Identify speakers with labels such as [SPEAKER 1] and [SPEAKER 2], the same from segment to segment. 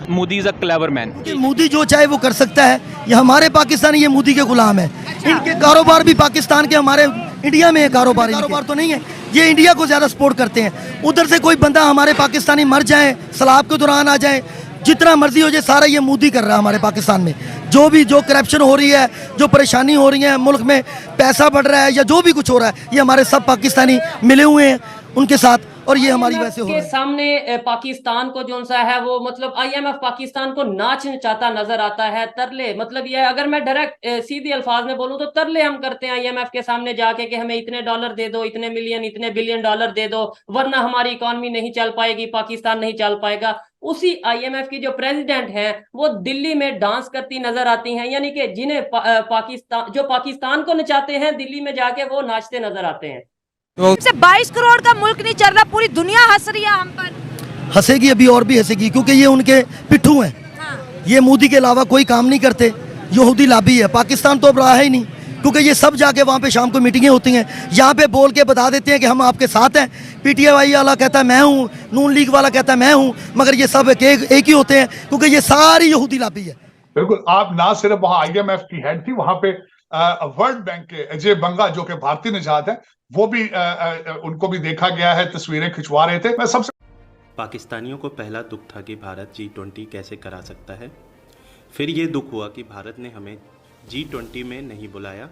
[SPEAKER 1] Modi is a clever man.
[SPEAKER 2] Modi जो चाहे वो कर सकता है। ये हमारे पाकिस्तानी ये मोदी के गुलाम है। इनके कारोबार भी पाकिस्तान के हमारे इंडिया में है। कारोबार तो नहीं है। ये इंडिया को ज्यादा सपोर्ट करते हैं। उधर से कोई बंदा हमारे पाकिस्तानी मर जाए, सलाब के दौरान आ जाए, जितना मर्जी हो जाए, सारा ये मोदी कर रहा है हमारे पाकिस्तान में। जो करप्शन हो रही है, जो परेशानी हो रही है, मुल्क में पैसा बढ़ रहा है या जो भी कुछ हो रहा है, ये हमारे सब पाकिस्तानी मिले हुए हैं उनके साथ, और ये हमारी वजह से हो रहा है।
[SPEAKER 3] सामने पाकिस्तान को जो सा है वो मतलब आईएमएफ पाकिस्तान को नाच नचाता नजर आता है। तरले मतलब ये, अगर मैं डायरेक्ट सीधे अल्फाज में बोलूं तो तरले हम करते हैं आईएमएफ के सामने जाके कि हमें इतने डॉलर दे दो, इतने मिलियन, इतने बिलियन डॉलर दे दो, वरना हमारी इकॉनमी नहीं चल पाएगी, पाकिस्तान नहीं चल पाएगा। उसी आईएमएफ की जो प्रेसिडेंट हैं वो दिल्ली में डांस करती नजर आती हैं, यानी कि जिन्हें पाकिस्तान को नचाते हैं, दिल्ली में जाके वो नाचते नजर आते हैं।
[SPEAKER 4] से 22 करोड़ का मुल्क नहीं चल रहा, पूरी दुनिया हंस रही है हम पर।
[SPEAKER 2] हंसेगी, अभी और भी हंसेगी, क्योंकि ये उनके पिट्ठू हैं।
[SPEAKER 4] हाँ।
[SPEAKER 2] ये मोदी के अलावा कोई काम नहीं करते। यहूदी लाबी है। पाकिस्तान तो अब रहा ही नहीं, क्योंकि ये सब जाके वहाँ पे शाम को मीटिंगें होती हैं, यहाँ पे बोल के बता देते हैं कि हम आपके साथ हैं। पीटीआई वाला कहता है मैं हूँ, नून लीग वाला कहता है मैं हूँ, मगर ये सब एक ही होते हैं, क्योंकि ये सारी यहूदी लाबी है।
[SPEAKER 5] बिल्कुल। आप ना सिर्फ वहाँ आईएमएफ की हेड थी, वहां पे वर्ल्ड बैंक के अजय बंगा जो कि भारतीय निजात है, वो भी उनको भी देखा गया है, तस्वीरें खिंचवा रहे थे। मैं सबसे
[SPEAKER 6] पाकिस्तानियों को पहला दुख था कि भारत G20 कैसे करा सकता है। फिर ये दुख हुआ कि भारत ने हमें G20 में नहीं बुलाया।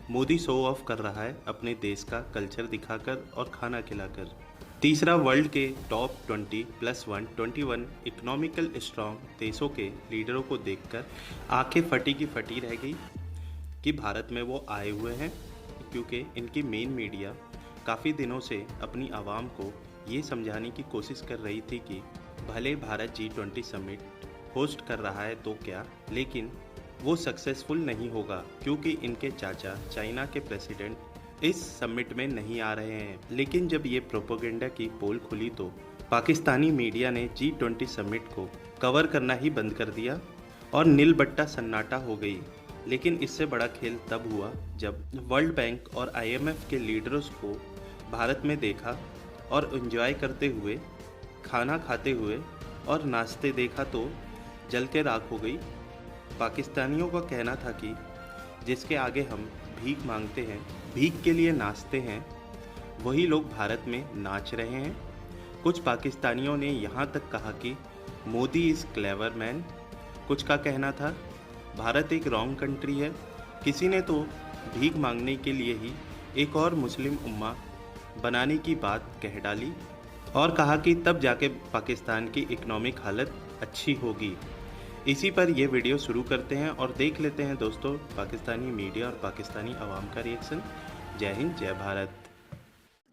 [SPEAKER 6] मोदी शो ऑफ कर रहा है अपने देश का कल्चर दिखाकर और खाना खिलाकर। तीसरा, वर्ल्ड के टॉप 20+1 21 इकोनॉमिकल स्ट्रॉन्ग देशों के लीडरों को देखकर आंखें फटी की फटी रह गई कि भारत में वो आए हुए हैं, क्योंकि इनकी मेन मीडिया काफ़ी दिनों से अपनी आवाम को ये समझाने की कोशिश कर रही थी कि भले भारत G20 समिट होस्ट कर रहा है तो क्या, लेकिन वो सक्सेसफुल नहीं होगा क्योंकि इनके चाचा चाइना के प्रेसिडेंट इस समिट में नहीं आ रहे हैं। लेकिन जब ये प्रोपेगेंडा की पोल खुली तो पाकिस्तानी मीडिया ने G20 समिट को कवर करना ही बंद कर दिया और नीलबट्टा सन्नाटा हो गई। लेकिन इससे बड़ा खेल तब हुआ जब वर्ल्ड बैंक और आईएमएफ के लीडर्स को भारत में देखा और एंजॉय करते हुए, खाना खाते हुए और नाचते देखा तो जल के राख हो गई। पाकिस्तानियों का कहना था कि जिसके आगे हम भीख मांगते हैं, भीख के लिए नाचते हैं, वही लोग भारत में नाच रहे हैं। कुछ पाकिस्तानियों ने यहाँ तक कहा कि मोदी इज़ क्लेवर मैन। कुछ का कहना था भारत एक रॉन्ग कंट्री है। किसी ने तो भीख मांगने के लिए ही एक और मुस्लिम उम्मा बनाने की बात कह डाली और कहा कि तब जाके पाकिस्तान की इकोनॉमिक हालत अच्छी होगी। इसी पर यह वीडियो शुरू करते हैं और देख लेते हैं दोस्तों पाकिस्तानी मीडिया और पाकिस्तानी आवाम का रिएक्शन। जय हिंद, जय भारत।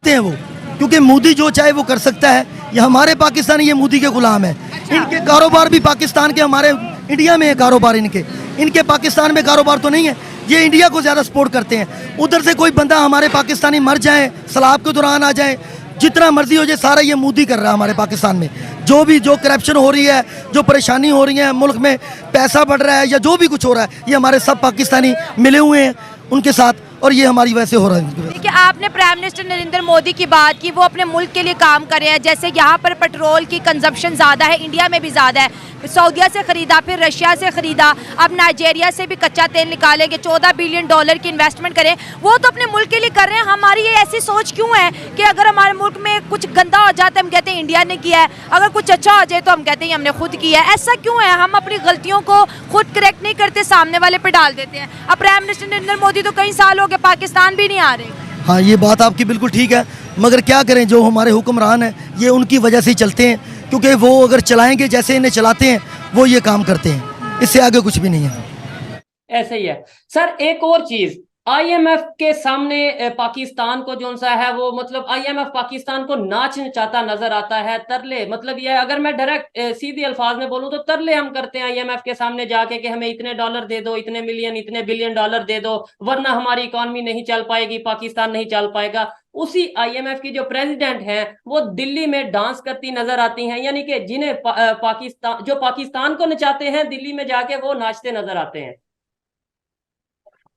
[SPEAKER 2] वो क्योंकि मोदी जो चाहे वो कर सकता है। ये हमारे पाकिस्तानी ये मोदी के गुलाम है। इनके कारोबार भी पाकिस्तान के हमारे इंडिया में है। कारोबार इनके पाकिस्तान में कारोबार तो नहीं है। ये इंडिया को ज्यादा सपोर्ट करते हैं। उधर से कोई बंदा हमारे पाकिस्तानी मर जाए, सलाब के दौरान आ जाए, जितना मर्जी हो जाए, सारा ये मोदी कर रहा है हमारे पाकिस्तान में। जो करप्शन हो रही है, जो परेशानी हो रही है, मुल्क में पैसा बढ़ रहा है या जो भी कुछ हो रहा है, ये हमारे सब पाकिस्तानी मिले हुए हैं उनके साथ, और ये हमारी वजह से हो रहा है।
[SPEAKER 4] देखिए, आपने प्राइम मिनिस्टर नरेंद्र मोदी की बात की, वो अपने मुल्क के लिए काम कर रहे हैं। जैसे यहाँ पर पेट्रोल की कंजप्शन ज़्यादा है, इंडिया में भी ज़्यादा है। सऊदीया से ख़रीदा, फिर रशिया से ख़रीदा, अब नाइजेरिया से भी कच्चा तेल निकालेंगे, 14 बिलियन डॉलर की इन्वेस्टमेंट करें। वो तो अपने मुल्क के लिए कर रहे हैं। हमारी ये ऐसी सोच क्यों है कि अगर हमारे मुल्क में कुछ गंदा हो जाता है हम कहते हैं इंडिया ने किया है, अगर कुछ अच्छा हो जाए तो हम कहते हैं हमने खुद किया है। ऐसा क्यों है? हम अपनी गलतियों को खुद करेक्ट नहीं करते, सामने वाले पे डाल देते हैं। अब प्राइम मिनिस्टर नरेंद्र मोदी तो कई साल हो गए पाकिस्तान भी नहीं आ रहे।
[SPEAKER 2] हाँ, ये बात आपकी बिल्कुल ठीक है, मगर क्या करें, जो हमारे हुक्मरान हैं ये उनकी वजह से ही चलते हैं, क्योंकि वो अगर चलाएंगे जैसे इन्हें चलाते हैं वो ये काम करते हैं। इससे आगे कुछ भी नहीं है।
[SPEAKER 3] ऐसे ही है सर। एक और चीज, आईएमएफ के सामने पाकिस्तान को जो सा है वो मतलब आईएमएफ पाकिस्तान को नाच नचाता नजर आता है। तरले मतलब ये, अगर मैं डायरेक्ट सीधे अल्फाज में बोलूं तो तरले हम करते हैं आईएमएफ के सामने जाके कि हमें इतने डॉलर दे दो, इतने मिलियन, इतने बिलियन डॉलर दे दो, वरना हमारी इकॉनमी नहीं चल पाएगी, पाकिस्तान नहीं चल पाएगा। उसी आईएमएफ की जो प्रेसिडेंट हैं वो दिल्ली में डांस करती नजर आती हैं, यानी कि जिन्हें पाकिस्तान को नचाते हैं, दिल्ली में जाके वो नाचते नजर आते हैं।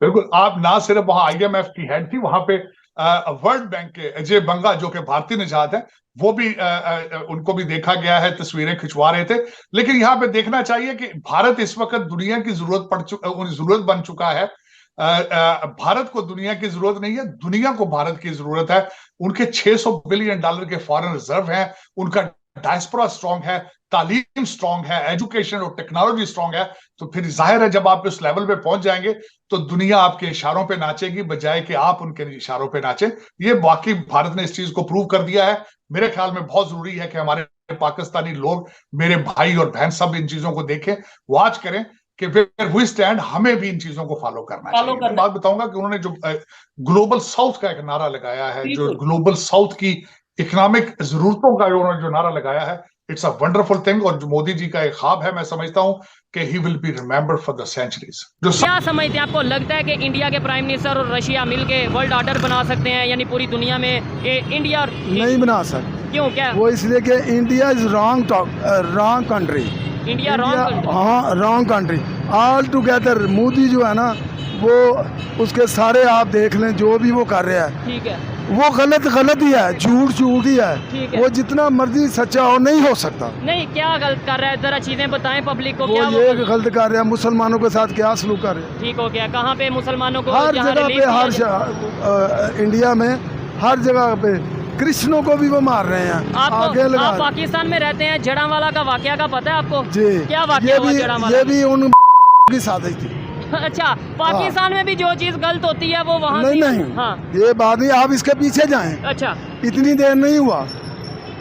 [SPEAKER 5] बिल्कुल। आप ना सिर्फ वहाँ आईएमएफ की हेड थी, वहां पे वर्ल्ड बैंक के अजय बंगा जो कि भारतीय निजात है, वो भी उनको भी देखा गया है, तस्वीरें खिंचवा रहे थे। लेकिन यहाँ पे देखना चाहिए कि भारत इस वक्त दुनिया की जरूरत बन चुका है। भारत को दुनिया की जरूरत नहीं है, दुनिया को भारत की जरूरत है। उनके $600 बिलियन के फॉरेन रिजर्व हैं, उनका डायस्पोरा स्ट्रांग है, तालीम स्ट्रांग है, एजुकेशन और टेक्नोलॉजी स्ट्रांग है। तो फिर जाहिर है जब आप इस लेवल पे पहुंच जाएंगे तो दुनिया आपके इशारों पे नाचेगी बजाय कि आप उनके इशारों पे नाचें। ये वाकई भारत ने इस चीज को प्रूव कर दिया है। मेरे ख्याल में बहुत जरूरी है कि हमारे पाकिस्तानी लोग, मेरे भाई और बहन, सब इन चीजों को देखें, वॉच करें कि वेयर वी स्टैंड, हमें भी इन चीजों को फॉलो करना चाहिए। मैं बात बताऊंगा कि उन्होंने जो ग्लोबल साउथ का एक नारा लगाया है, जो ग्लोबल साउथ की इकोनॉमिक जरूरतों का उन्होंने जो नारा लगाया है, इट्स अ वंडरफुल थिंग। और जो मोदी जी का एक ख्वाब है, मैं समझता हूं कि he will be remembered for the centuries. जो
[SPEAKER 3] क्या समझते हैं, आपको लगता है कि इंडिया के प्राइम मिनिस्टर और रशिया मिलके वर्ल्ड ऑर्डर बना सकते हैं, यानी पूरी दुनिया में इंडिया और
[SPEAKER 1] नहीं बना सकते?
[SPEAKER 3] क्यों, क्या
[SPEAKER 1] वो इसलिए कि India is wrong country.
[SPEAKER 3] India wrong?
[SPEAKER 1] हाँ, wrong country all together. Modi जो है ना, वो उसके सारे आप देख लें जो भी वो कर रहा है,
[SPEAKER 3] ठीक है,
[SPEAKER 1] वो गलत ही है, झूठ ही है। वो जितना मर्जी सच्चा हो नहीं हो सकता।
[SPEAKER 3] नहीं, क्या गलत कर रहा है, जरा चीजें बताएं पब्लिक को।
[SPEAKER 1] वो
[SPEAKER 3] क्या
[SPEAKER 1] ये गलत कर रहा है, मुसलमानों के साथ क्या सलूक कर रहे हैं।
[SPEAKER 3] ठीक हो गया, कहाँ पे मुसलमानों को?
[SPEAKER 1] हर जगह पे, हर इंडिया में हर जगह पे क्रिश्चियनों को भी वो मार रहे हैं।
[SPEAKER 3] आप पाकिस्तान में रहते हैं, जड़ावाला का वाकया का पता है आपको?
[SPEAKER 1] जी,
[SPEAKER 3] क्या वाकया हुआ जड़ावाला?
[SPEAKER 1] ये भी उन की साजिश थी।
[SPEAKER 3] अच्छा, पाकिस्तान में भी जो चीज गलत होती है वो वहाँ
[SPEAKER 1] नहीं,
[SPEAKER 3] हाँ,
[SPEAKER 1] ये बात नहीं, आप इसके पीछे जाएं।
[SPEAKER 3] अच्छा,
[SPEAKER 1] इतनी देर नहीं हुआ,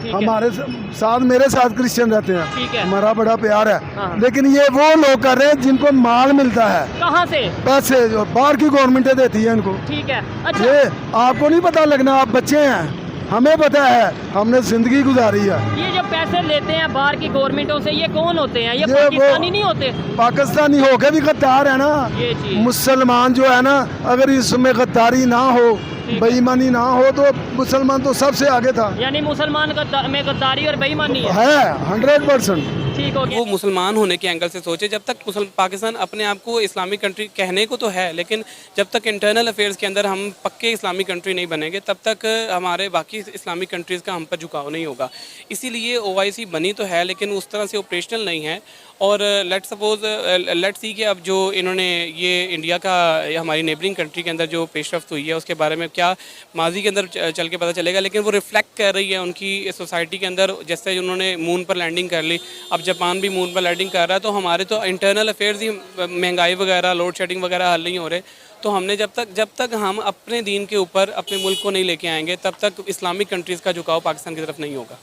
[SPEAKER 3] हमारे
[SPEAKER 1] साथ, मेरे साथ क्रिश्चियन रहते हैं,
[SPEAKER 3] ठीक है,
[SPEAKER 1] हमारा बड़ा प्यार है।
[SPEAKER 3] हाँ।
[SPEAKER 1] लेकिन ये वो लोग कर रहे हैं जिनको माल मिलता है।
[SPEAKER 3] कहाँ से?
[SPEAKER 1] पैसे जो बाहर की गवर्नमेंटें देती है इनको।
[SPEAKER 3] ठीक है, अच्छा,
[SPEAKER 1] ये आपको नहीं पता लगना, आप बच्चे हैं, हमें पता है, हमने जिंदगी गुजारी है।
[SPEAKER 3] ये जो पैसे लेते हैं बाहर की गवर्नमेंटों से, ये कौन होते हैं? ये पाकिस्तानी नहीं होते?
[SPEAKER 1] पाकिस्तानी होके भी गद्दार है ना।
[SPEAKER 3] ये चीज,
[SPEAKER 1] मुसलमान जो है ना, अगर इसमें गद्दारी ना हो, बेईमानी ना हो, तो मुसलमान तो सबसे आगे था।
[SPEAKER 3] यानी मुसलमान में गद्दारी और बेईमानी
[SPEAKER 1] है 100%।
[SPEAKER 3] ठीक हो गया।
[SPEAKER 7] वो मुसलमान होने के एंगल से सोचे, जब तक पाकिस्तान अपने आप को इस्लामिक कंट्री कहने को तो है, लेकिन जब तक इंटरनल अफेयर्स के अंदर हम पक्के इस्लामिक कंट्री नहीं बनेंगे, तब तक हमारे बाकी इस्लामिक कंट्रीज़ का हम पर झुकाव नहीं होगा। इसीलिए OIC बनी तो है, लेकिन उस तरह से ऑपरेशनल नहीं है। और लेट्स सी कि अब जो इन्होंने ये इंडिया का, हमारी नेबरिंग कंट्री के अंदर जो पेशरफ्त हुई है, उसके बारे में क्या माजी के अंदर चल के पता चलेगा। लेकिन वो रिफ्लेक्ट कर रही है उनकी सोसाइटी के अंदर। जैसे उन्होंने मून पर लैंडिंग कर ली, अब जापान भी मून पर लैंडिंग कर रहा है, तो हमारे तो इंटरनल अफेयर्स ही, महंगाई वगैरह, लोड शेडिंग वगैरह हल नहीं हो रहे। तो हमने जब तक हम अपने दीन के ऊपर अपने मुल्क को नहीं लेके आएंगे, तब तक इस्लामिक कंट्रीज़ का झुकाव पाकिस्तान की तरफ नहीं होगा।